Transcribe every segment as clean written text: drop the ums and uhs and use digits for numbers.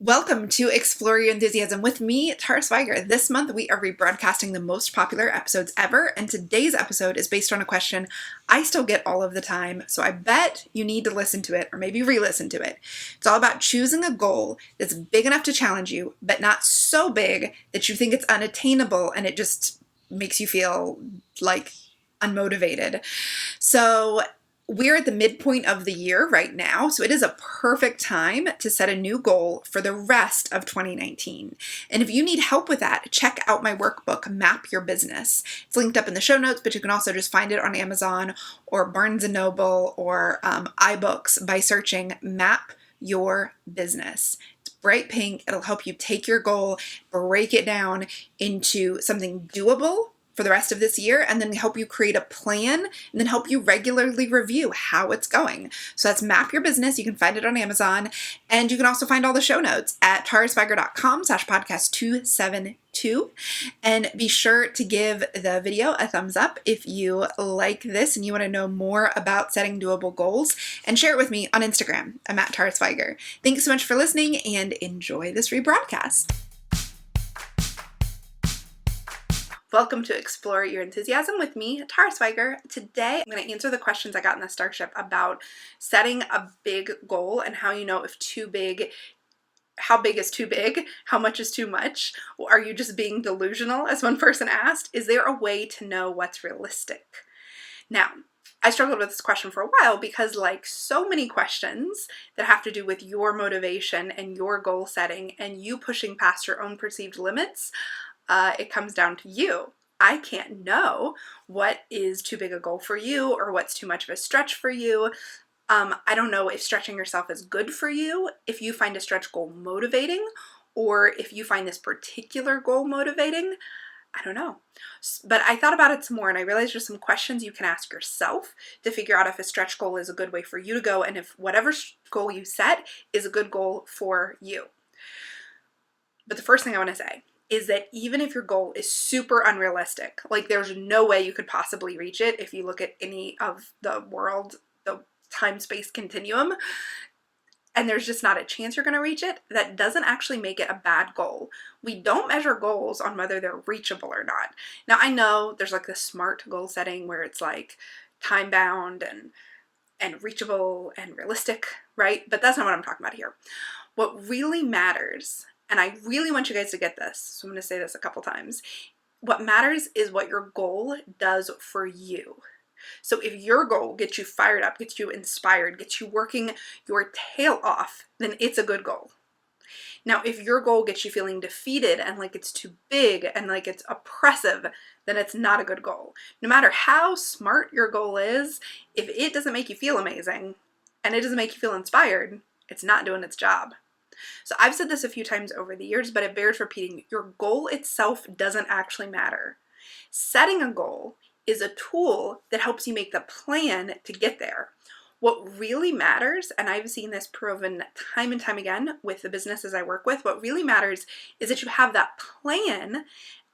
Welcome to Explore Your Enthusiasm with me, Tara Swiger. This month we are rebroadcasting the most popular episodes ever, and today's episode is based on a question I still get all of the time, so I bet you need to listen to it or maybe re-listen to it. It's all about choosing a goal that's big enough to challenge you, but not so big that you think it's unattainable and it just makes you feel like unmotivated. So we're at the midpoint of the year right now, so it is a perfect time to set a new goal for the rest of 2019. And if you need help with that, check out my workbook, Map Your Business. It's linked up in the show notes, but you can also just find it on Amazon or Barnes & Noble or iBooks by searching Map Your Business. It's bright pink. It'll help you take your goal, break it down into something doable for the rest of this year, and then help you create a plan, and then help you regularly review how it's going. So that's Map Your Business. You can find it on Amazon, and you can also find all the show notes at taraswiger.com/podcast272. And be sure to give the video a thumbs up if you like this and you want to know more about setting doable goals, and share it with me on Instagram. I'm at Tara Swiger. Thanks so much for listening, and enjoy this rebroadcast. Welcome to Explore Your Enthusiasm with me, Tara Swiger. Today, I'm going to answer the questions I got in the Starship about setting a big goal and how you know if too big, how big is too big, how much is too much. Are you just being delusional, as one person asked? Is there a way to know what's realistic? Now, I struggled with this question for a while because, like so many questions that have to do with your motivation and your goal setting and you pushing past your own perceived limits, it comes down to you. I can't know what is too big a goal for you or what's too much of a stretch for you. I don't know if stretching yourself is good for you, if you find a stretch goal motivating, or if you find this particular goal motivating. I don't know. But I thought about it some more, and I realized there's some questions you can ask yourself to figure out if a stretch goal is a good way for you to go, and if whatever goal you set is a good goal for you. But the first thing I want to say is that even if your goal is super unrealistic, like there's no way you could possibly reach it if you look at any of the world, the time-space continuum, and there's just not a chance you're going to reach it, that doesn't actually make it a bad goal. We don't measure goals on whether they're reachable or not. Now, I know there's like the SMART goal setting where it's like time-bound and reachable and realistic, right? But that's not what I'm talking about here. What really matters, and I really want you guys to get this, so I'm going to say this a couple times. What matters is what your goal does for you. So if your goal gets you fired up, gets you inspired, gets you working your tail off, then it's a good goal. Now, if your goal gets you feeling defeated and like it's too big and like it's oppressive, then it's not a good goal. No matter how smart your goal is, if it doesn't make you feel amazing and it doesn't make you feel inspired, it's not doing its job. So I've said this a few times over the years, but it bears repeating. Your goal itself doesn't actually matter. Setting a goal is a tool that helps you make the plan to get there. What really matters, and I've seen this proven time and time again with the businesses I work with, what really matters is that you have that plan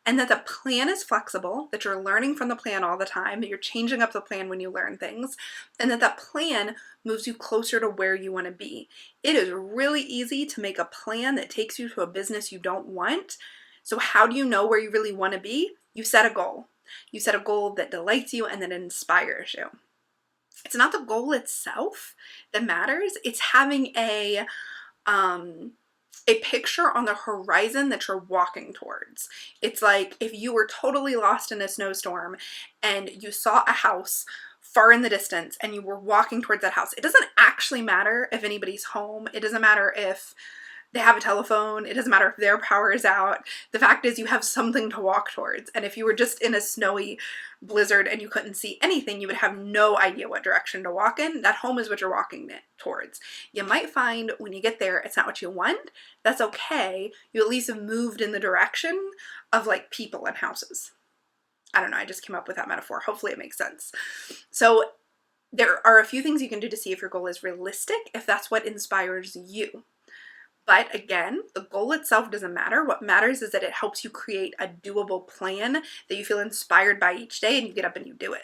and that the plan is flexible, that you're learning from the plan all the time, that you're changing up the plan when you learn things, and that plan moves you closer to where you want to be. It is really easy to make a plan that takes you to a business you don't want. So how do you know where you really want to be? You set a goal. You set a goal that delights you and that inspires you. It's not the goal itself that matters. It's having a picture on the horizon that you're walking towards. It's like if you were totally lost in a snowstorm and you saw a house far in the distance and you were walking towards that house. It doesn't actually matter if anybody's home. It doesn't matter if they have a telephone. It doesn't matter if their power is out. The fact is you have something to walk towards. And if you were just in a snowy blizzard and you couldn't see anything, you would have no idea what direction to walk in. That home is what you're walking towards. You might find when you get there, it's not what you want. That's okay. You at least have moved in the direction of like people and houses. I don't know. I just came up with that metaphor. Hopefully it makes sense. So there are a few things you can do to see if your goal is realistic, if that's what inspires you. But again, the goal itself doesn't matter. What matters is that it helps you create a doable plan that you feel inspired by each day and you get up and you do it.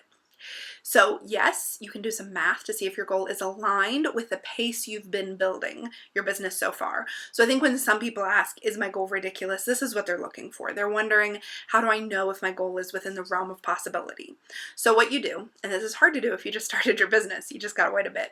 So yes, you can do some math to see if your goal is aligned with the pace you've been building your business so far. So I think when some people ask, is my goal ridiculous? This is what they're looking for. They're wondering, how do I know if my goal is within the realm of possibility? So what you do, and this is hard to do if you just started your business, you just gotta wait a bit.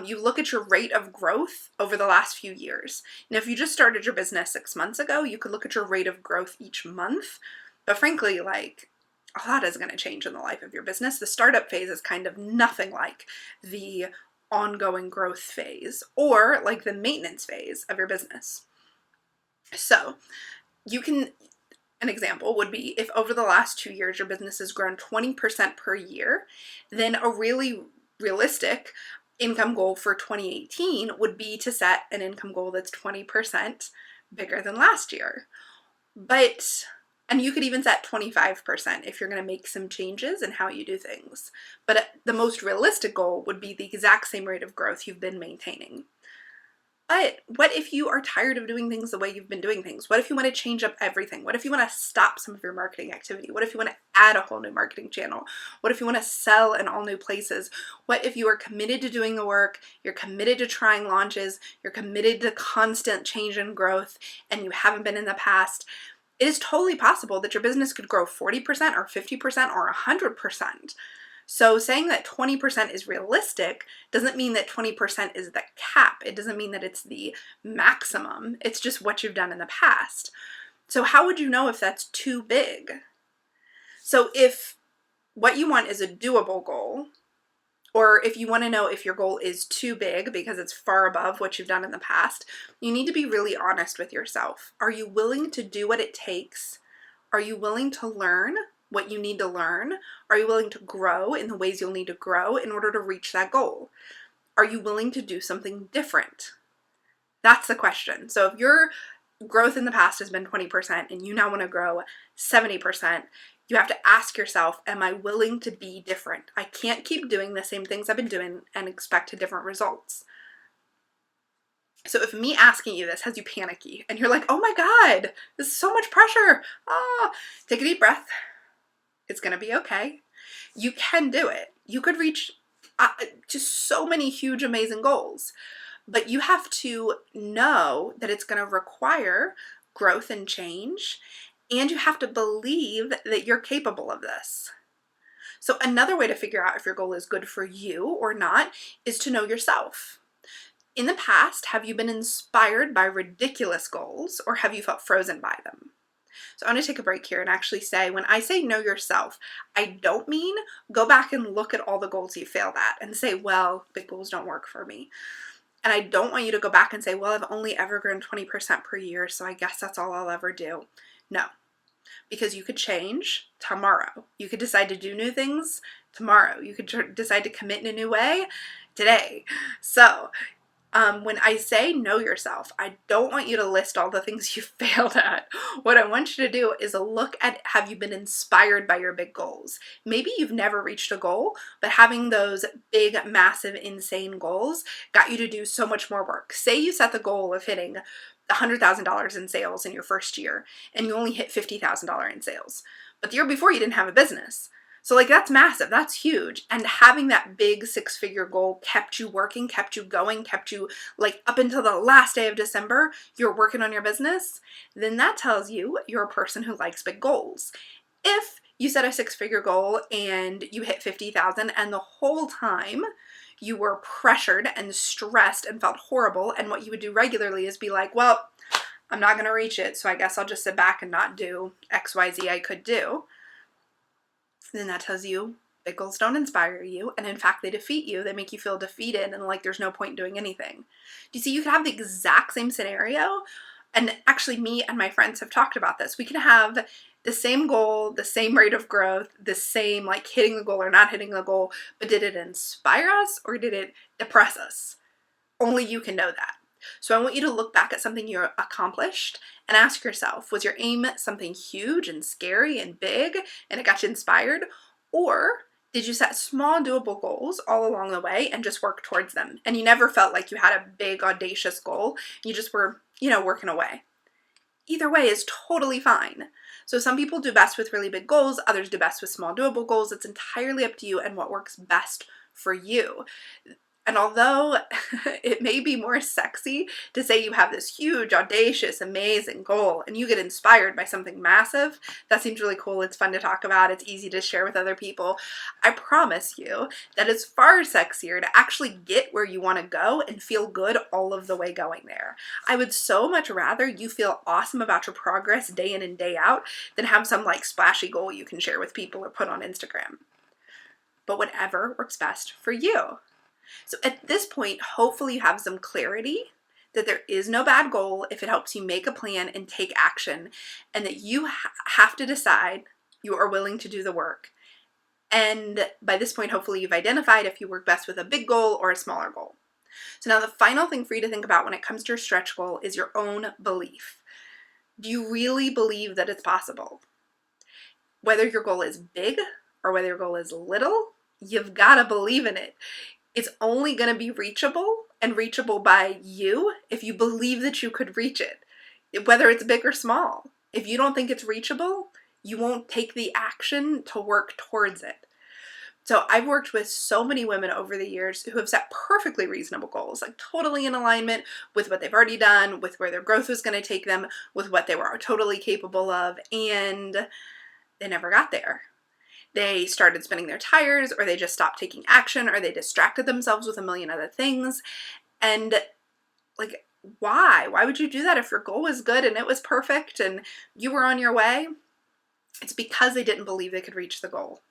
You look at your rate of growth over the last few years. Now, if you just started your business 6 months ago, you could look at your rate of growth each month. But frankly, like, a lot is going to change in the life of your business. The startup phase is kind of nothing like the ongoing growth phase or like the maintenance phase of your business. So an example would be if over the last 2 years your business has grown 20% per year, then a really realistic income goal for 2018 would be to set an income goal that's 20% bigger than last year. And you could even set 25% if you're going to make some changes in how you do things. But the most realistic goal would be the exact same rate of growth you've been maintaining. But what if you are tired of doing things the way you've been doing things? What if you want to change up everything? What if you want to stop some of your marketing activity? What if you want to add a whole new marketing channel? What if you want to sell in all new places? What if you are committed to doing the work, you're committed to trying launches, you're committed to constant change and growth, and you haven't been in the past? It is totally possible that your business could grow 40% or 50% or 100%. So saying that 20% is realistic doesn't mean that 20% is the cap. It doesn't mean that it's the maximum. It's just what you've done in the past. So how would you know if that's too big? So if what you want is a doable goal, or if you want to know if your goal is too big because it's far above what you've done in the past, you need to be really honest with yourself. Are you willing to do what it takes? Are you willing to learn what you need to learn? Are you willing to grow in the ways you'll need to grow in order to reach that goal? Are you willing to do something different? That's the question. So if your growth in the past has been 20% and you now want to grow 70%, you have to ask yourself, am I willing to be different? I can't keep doing the same things I've been doing and expect different results. So if me asking you this has you panicky and you're like, oh my God, this is so much pressure. Take a deep breath. It's going to be okay. You can do it. You could reach just so many huge, amazing goals, but you have to know that it's going to require growth and change. And you have to believe that you're capable of this. So another way to figure out if your goal is good for you or not is to know yourself. In the past, have you been inspired by ridiculous goals or have you felt frozen by them? So I'm going to take a break here and actually say, when I say know yourself, I don't mean go back and look at all the goals you failed at and say, well, big goals don't work for me. And I don't want you to go back and say, well, I've only ever grown 20% per year, so I guess that's all I'll ever do. No. Because you could change tomorrow. You could decide to do new things tomorrow. You could decide to commit in a new way today. So when I say know yourself, I don't want you to list all the things you failed at. What I want you to do is look at, have you been inspired by your big goals? Maybe you've never reached a goal, but having those big, massive, insane goals got you to do so much more work. Say you set the goal of hitting $100,000 in sales in your first year and you only hit $50,000 in sales. But the year before you didn't have a business. So like that's massive, that's huge. And having that big 6-figure goal kept you working, kept you going, kept you like up until the last day of December, you're working on your business. Then that tells you you're a person who likes big goals. If you set a 6-figure goal and you hit 50,000 and the whole time you were pressured and stressed and felt horrible, and what you would do regularly is be like, well, I'm not going to reach it, so I guess I'll just sit back and not do XYZ I could do. Then that tells you big goals don't inspire you, and in fact they defeat you. They make you feel defeated and like there's no point in doing anything. Do you see, you could have the exact same scenario, and actually me and my friends have talked about this. We can have the same goal, the same rate of growth, the same like hitting the goal or not hitting the goal, but did it inspire us or did it depress us? Only you can know that. So I want you to look back at something you accomplished and ask yourself, was your aim something huge and scary and big and it got you inspired? Or did you set small doable goals all along the way and just work towards them? And you never felt like you had a big audacious goal. You just were, working away. either way is totally fine. So some people do best with really big goals, others do best with small doable goals. It's entirely up to you and what works best for you. And although it may be more sexy to say you have this huge, audacious, amazing goal and you get inspired by something massive, that seems really cool. It's fun to talk about. It's easy to share with other people. I promise you that it's far sexier to actually get where you want to go and feel good all of the way going there. I would so much rather you feel awesome about your progress day in and day out than have some like splashy goal you can share with people or put on Instagram. But whatever works best for you. So at this point, hopefully you have some clarity that there is no bad goal if it helps you make a plan and take action, and that you have to decide you are willing to do the work. And by this point, hopefully you've identified if you work best with a big goal or a smaller goal. So now the final thing for you to think about when it comes to your stretch goal is your own belief. Do you really believe that it's possible? Whether your goal is big or whether your goal is little, you've got to believe in it. It's only going to be reachable and reachable by you if you believe that you could reach it, whether it's big or small. If you don't think it's reachable, you won't take the action to work towards it. So I've worked with so many women over the years who have set perfectly reasonable goals, like totally in alignment with what they've already done, with where their growth was going to take them, with what they were totally capable of, and they never got there. They started spinning their tires, or they just stopped taking action, or they distracted themselves with a million other things. And like, why? Why would you do that if your goal was good and it was perfect and you were on your way? It's because they didn't believe they could reach the goal.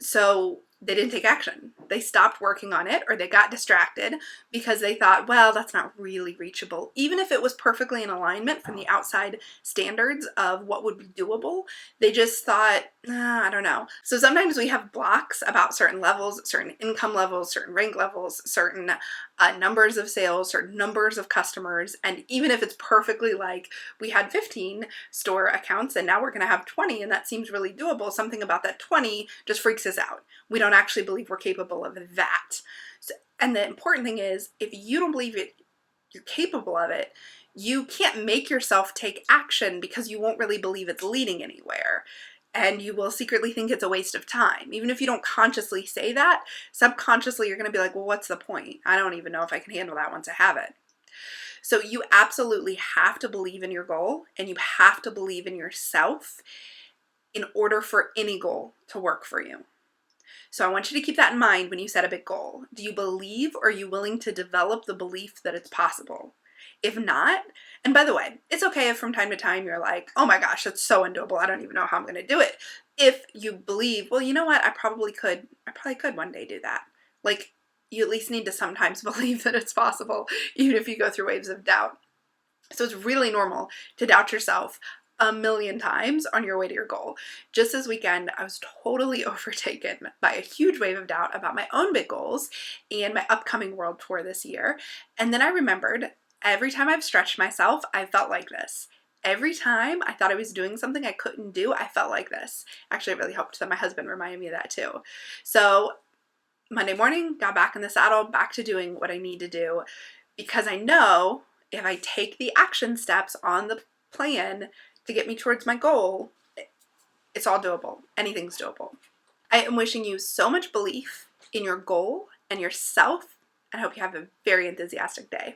So they didn't take action. They stopped working on it, or they got distracted because they thought, well, that's not really reachable. Even if it was perfectly in alignment from the outside standards of what would be doable, they just thought, I don't know. So sometimes we have blocks about certain levels, certain income levels, certain rank levels, certain numbers of sales, certain numbers of customers. And even if it's perfectly like we had 15 store accounts and now we're going to have 20 and that seems really doable, something about that 20 just freaks us out. We don't actually believe we're capable of that. So, and the important thing is, if you don't believe you're capable of it, you can't make yourself take action because you won't really believe it's leading anywhere. And you will secretly think it's a waste of time. Even if you don't consciously say that, subconsciously you're going to be like, well, what's the point? I don't even know if I can handle that once I have it. So you absolutely have to believe in your goal, and you have to believe in yourself in order for any goal to work for you. So I want you to keep that in mind when you set a big goal. Do you believe, or are you willing to develop the belief that it's possible? If not, and by the way, it's okay if from time to time you're like, oh my gosh, that's so undoable, I don't even know how I'm going to do it. If you believe, well, you know what, I probably could one day do that. Like, you at least need to sometimes believe that it's possible, even if you go through waves of doubt. So it's really normal to doubt yourself a million times on your way to your goal. Just this weekend, I was totally overtaken by a huge wave of doubt about my own big goals and my upcoming world tour this year. And then I remembered, every time I've stretched myself, I felt like this. Every time I thought I was doing something I couldn't do, I felt like this. Actually, it really helped that my husband reminded me of that too. So Monday morning, got back in the saddle, back to doing what I need to do, because I know if I take the action steps on the plan to get me towards my goal, it's all doable. Anything's doable. I am wishing you so much belief in your goal and yourself, and I hope you have a very enthusiastic day.